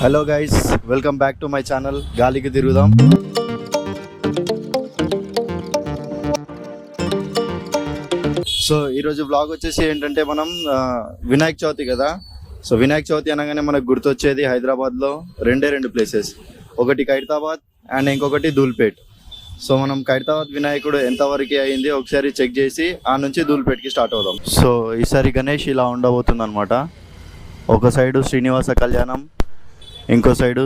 Hello guys, welcome back to my channel గాలికి తిరుగుదాం. So ఈరోజు vlog వచ్చేసి ఏంటంటే మనం వినాయక చవితి కదా. సో వినాయక చవితి అనగానే మనకు గుర్తొచ్చేది హైదరాబాద్లో రెండు ప్లేసెస్, ఒకటి ఖైరతాబాద్ అండ్ ఇంకొకటి ధూల్పేట్. సో మనం ఖైరతాబాద్ వినాయకుడు ఎంతవరకు అయింది ఒకసారి చెక్ చేసి ఆ నుంచి ధూల్పేట్కి స్టార్ట్ అవుదాం. సో ఈసారి గణేష్ ఇలా ఉండబోతుంది అనమాట. ఒక సైడు శ్రీనివాస కళ్యాణం, ఇంకో సైడు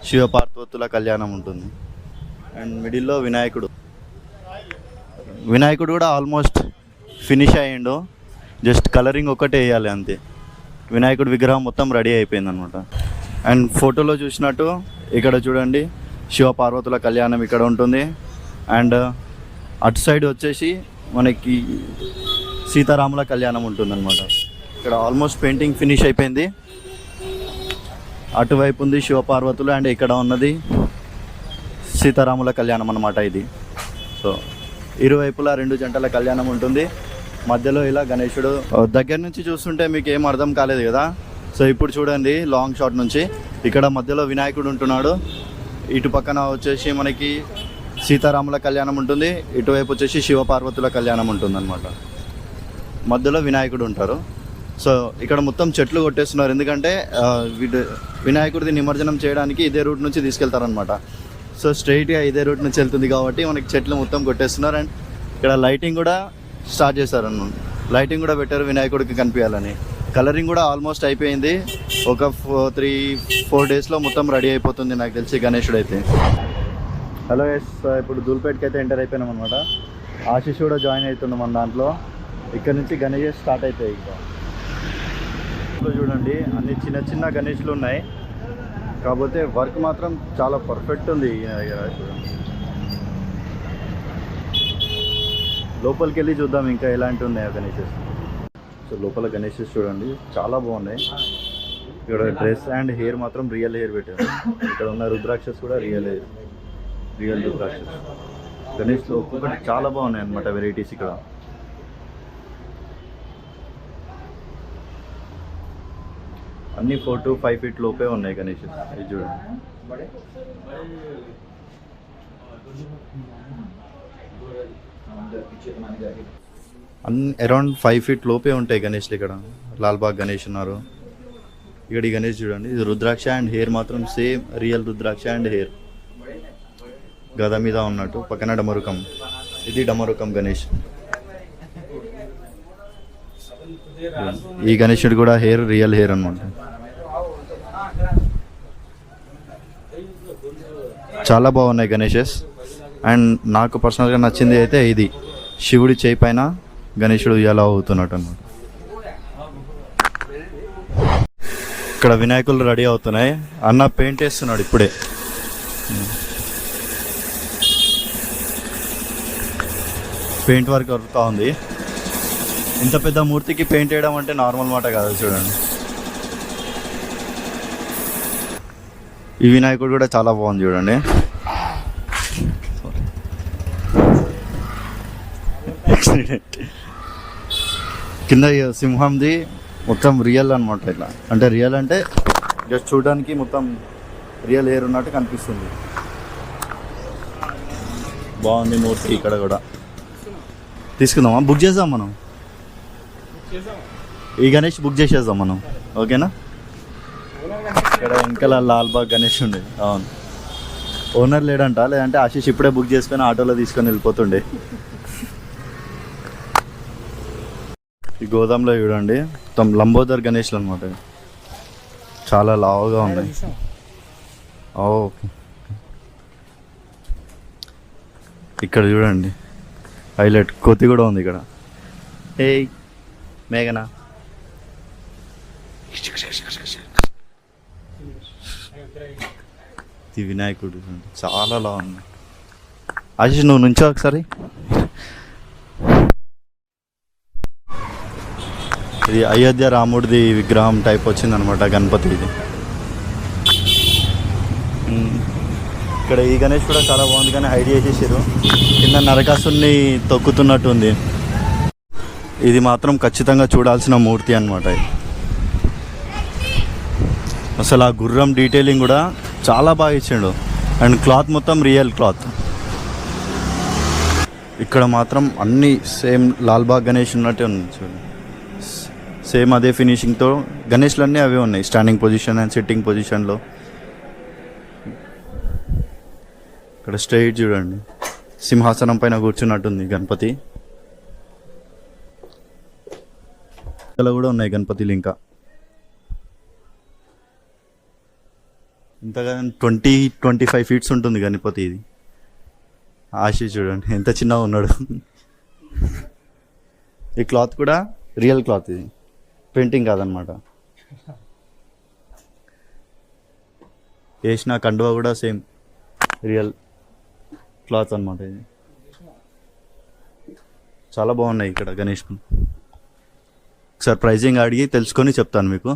శివపార్వతుల కళ్యాణం ఉంటుంది అండ్ మిడిల్లో వినాయకుడు కూడా ఆల్మోస్ట్ ఫినిష్ అయ్యిండు. జస్ట్ కలరింగ్ ఒక్కటే వేయాలి అంతే. వినాయకుడు విగ్రహం మొత్తం రెడీ అయిపోయింది అనమాట. అండ్ ఫోటోలో చూసినట్టు ఇక్కడ చూడండి శివపార్వతుల కళ్యాణం ఇక్కడ ఉంటుంది. అండ్ అటు సైడ్ వచ్చేసి మనకి సీతారాముల కళ్యాణం ఉంటుంది అనమాట. ఇక్కడ ఆల్మోస్ట్ పెయింటింగ్ ఫినిష్ అయిపోయింది. అటువైపు ఉంది శివపార్వతులు అండ్ ఇక్కడ ఉన్నది సీతారాముల కళ్యాణం అన్నమాట ఇది. సో ఇరువైపులా రెండు జంటల కళ్యాణం ఉంటుంది. మధ్యలో ఇలా గణేశుడు. దగ్గర నుంచి చూస్తుంటే మీకు ఏం అర్థం కాలేదు కదా. సో ఇప్పుడు చూడండి లాంగ్ షాట్ నుంచి ఇక్కడ మధ్యలో వినాయకుడు ఉంటున్నాడు. ఇటు పక్కన వచ్చేసి మనకి సీతారాముల కళ్యాణం ఉంటుంది, ఇటువైపు వచ్చేసి శివపార్వతుల కళ్యాణం ఉంటుంది అనమాట. మధ్యలో వినాయకుడు ఉంటారు. సో ఇక్కడ మొత్తం చెట్లు కొట్టేస్తున్నారు, ఎందుకంటే వినాయకుడిది నిమజ్జనం చేయడానికి ఇదే రూట్ నుంచి తీసుకెళ్తారనమాట. సో స్ట్రైట్గా ఇదే రూట్ నుంచి వెళ్తుంది కాబట్టి మనకి చెట్లు మొత్తం కొట్టేస్తున్నారు. అండ్ ఇక్కడ లైటింగ్ కూడా స్టార్ట్ చేశారన్నమాట. లైటింగ్ కూడా పెట్టారు వినాయకుడికి కనిపించాలని. కలరింగ్ కూడా ఆల్మోస్ట్ అయిపోయింది. ఒక 3-4 డేస్లో మొత్తం రెడీ అయిపోతుంది నాకు తెలిసి గణేశుడు అయితే. హలో ఎస్, ఇప్పుడు ధూల్పేట్కి అయితే ఎంటర్ అయిపోయినాం అనమాట. ఆశీష్ కూడా జాయిన్ అవుతున్నాం మన దాంట్లో. ఇక్కడ నుంచి గణేష్ స్టార్ట్ అవుతాయి. ఇంకా చూడండి అన్ని చిన్న చిన్న గణేష్లు ఉన్నాయి, కాకపోతే వర్క్ మాత్రం చాలా పర్ఫెక్ట్ ఉంది. చూడండి లోపలికి వెళ్ళి చూద్దాం ఇంకా ఎలాంటి ఉన్నాయో గణేషెస్. సో లోపల గణేషెస్ చూడండి చాలా బాగున్నాయి. ఇక్కడ డ్రెస్ అండ్ హెయిర్ మాత్రం రియల్ హెయిర్ పెట్టారు. ఇక్కడ ఉన్న రుద్రాక్షస్ కూడా రియల్ రుద్రాక్షస్. గణేష్లో ఒక్కొక్కటి చాలా బాగున్నాయి అన్నమాట వెరైటీస్. ఇక్కడ అన్ని 4 to 5 feet లోపే ఉన్నాయి గణేష్. ఇది చూడండి అన్ని అరౌండ్ 5 feet లోపే ఉంటాయి గణేష్లు. ఇక్కడ లాల్బాగ్ గణేష్ ఉన్నారు. ఇక్కడ ఈ గణేష్ చూడండి, ఇది రుద్రాక్ష అండ్ హెయిర్ మాత్రం same real rudraksha and hair గద మీద ఉన్నట్టు. పక్కన డమరుకం, ఇది డమరుకం గణేష్. ఈ గణేశుడు కూడా హెయిర్ రియల్ హెయిర్ అనమాట. చాలా బాగున్నాయి గణేషెస్. అండ్ నాకు పర్సనల్గా నచ్చింది అయితే ఇది శివుడి చేయి పైన గణేశుడు ఎలా అవుతున్నట్టు అనమాట. ఇక్కడ వినాయకులు రెడీ అవుతున్నాయి. అన్న పెయింట్ వేస్తున్నాడు ఇప్పుడే. పెయింట్ వర్క్ అవుతా ఉంది. ఇంత పెద్ద మూర్తికి పెయింట్ వేయడం అంటే నార్మల్ మాట కాదు. చూడండి ఈ వినాయకుడు కూడా చాలా బాగుంది చూడండి. కింద సింహంది మొత్తం రియల్ అనమాట. ఇట్లా అంటే రియల్ అంటే జస్ట్ చూడడానికి మొత్తం రియల్ హెయిర్ ఉన్నట్టు కనిపిస్తుంది. బాగుంది మూర్తి. ఇక్కడ కూడా తీసుకుందామా, బుక్ చేద్దాం మనం. ఈ గణేష్ బుక్ చేసేద్దాం మనం, ఓకేనా. ఇక్కడ వెనకాల లాల్బాగ్ గణేష్ ఉండే. అవును, ఓనర్ లేడంట, లేదంటే ఆశీష్ ఇప్పుడే బుక్ చేసుకొని ఆటోలో తీసుకొని వెళ్ళిపోతుండే. ఈ గోదాంలో చూడండి మొత్తం లంబోదర్ గణేష్లు అనమాట. చాలా లావుగా ఉన్నాయి. ఓకే, ఇక్కడ చూడండి హైలైట్ కోతి కూడా ఉంది ఇక్కడ. ఏయ్ మేఘనా, ఇది వినాయకుడు చాలా లా ఉంది. ఆశీష్ నువ్వు నుంచో ఒకసారి. ఇది అయోధ్య రాముడిది విగ్రహం టైప్ వచ్చిందనమాట గణపతి. ఇది ఇక్కడ ఈ గణేష్ కూడా చాలా బాగుంది, కానీ హైడ్ చేసేసారు. కింద నరకాసుని తొక్కుతున్నట్టు ఉంది. ఇది మాత్రం ఖచ్చితంగా చూడాల్సిన మూర్తి అన్నమాట. అసలు ఆ గుర్రం డీటెయిలింగ్ కూడా చాలా బాగా ఇచ్చిండు. అండ్ క్లాత్ మొత్తం రియల్ క్లాత్. ఇక్కడ మాత్రం అన్నీ సేమ్ లాల్బాగ్ గణేష్ ఉన్నట్టే ఉంది చూడండి. సేమ్ అదే ఫినిషింగ్తో గణేష్లు అన్నీ అవే ఉన్నాయి, స్టాండింగ్ పొజిషన్ అండ్ సిట్టింగ్ పొజిషన్లో. ఇక్కడ స్ట్రైట్ చూడండి, సింహాసనం పైన కూర్చున్నట్టుంది గణపతి. ఇక్కడ కూడా ఉన్నాయి గణపతిలు. ఇంకా ఇంతగా 20-25 ఫీట్స్ ఉంటుంది గణపతి. ఇది ఆశీ చూడండి ఎంత చిన్నగా ఉన్నాడు. ఈ క్లాత్ కూడా రియల్ క్లాత్, ఇది పెయింటింగ్ కాదనమాట. వేసిన కండువా కూడా సేమ్ రియల్ క్లాత్ అనమాట. ఇది చాలా బాగున్నాయి ఇక్కడ గణేష్. ఒకసారి ప్రైజింగ్ అడిగి తెలుసుకొని చెప్తాను మీకు.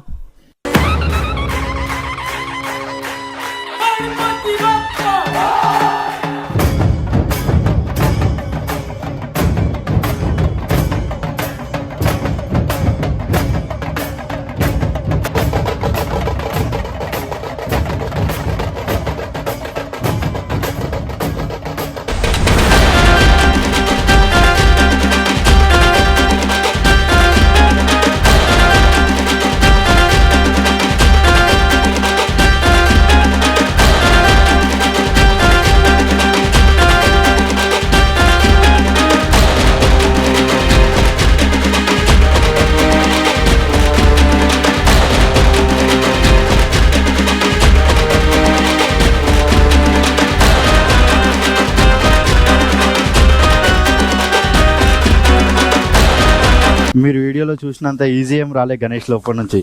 మీరు వీడియోలో చూసినంత ఈజీ ఏం రాలే గణేష్ లోపల నుంచి.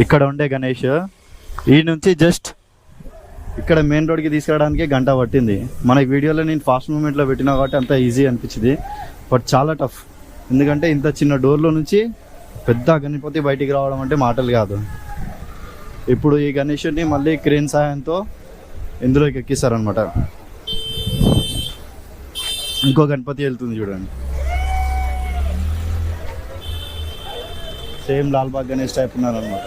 ఇక్కడ ఉండే గణేష్ ఈ నుంచి జస్ట్ ఇక్కడ మెయిన్ రోడ్కి తీసుకురావడానికి గంట పట్టింది. మనకి వీడియోలో నేను ఫాస్ట్ మూమెంట్లో పెట్టినా కాబట్టి అంత ఈజీ అనిపించింది, బట్ చాలా టఫ్. ఎందుకంటే ఇంత చిన్న డోర్లో నుంచి పెద్ద గణపతి బయటికి రావడం అంటే మాటలు కాదు. ఇప్పుడు ఈ గణేషుని మళ్ళీ క్రేన్ సహాయంతో ఇందులోకి ఎక్కిస్తారనమాట. ఇంకో గణపతి వెళ్తుంది చూడండి, సేమ్ లాల్బాగ్ గణేష్ టైప్ ఉన్నారనమాట.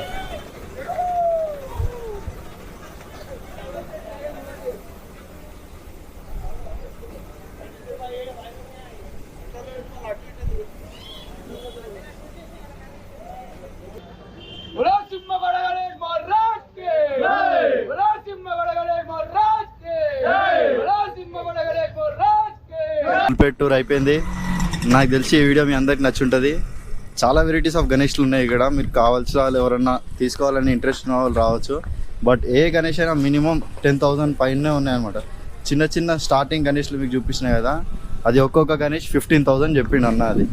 టూర్ అయిపోయింది. నాకు తెలిసి ఈ వీడియో మీ అందరికి నచ్చుంటుంది. చాలా వెరైటీస్ ఆఫ్ గణేష్లు ఉన్నాయి ఇక్కడ. మీరు కావాల్సిన వాళ్ళు ఎవరన్నా తీసుకోవాలని ఇంట్రెస్ట్ ఉన్న వాళ్ళు రావచ్చు. బట్ ఏ గణేష్ అయినా మినిమం 10,000 పైనే ఉన్నాయన్నమాట. చిన్న చిన్న స్టార్టింగ్ గణేష్లు మీకు చూపిస్తున్నాయి కదా, అది ఒక్కొక్క గణేష్ 15,000 చెప్పిండు అన్న. అది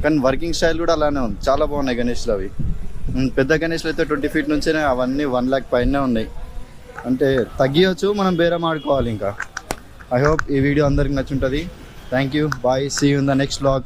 కానీ వర్కింగ్ స్టైల్ కూడా అలానే ఉంది, చాలా బాగున్నాయి గణేష్లు అవి. పెద్ద గణేష్లు అయితే 20 ఫీట్ నుంచే అవన్నీ 1 lakh పైనే ఉన్నాయి. అంటే తగ్గియచ్చు, మనం బేరం ఆడుకోవాలి. ఇంకా ఐ హోప్ ఈ వీడియో అందరికి నచ్చుంటుంది. Thank you, bye, see you in the next vlog.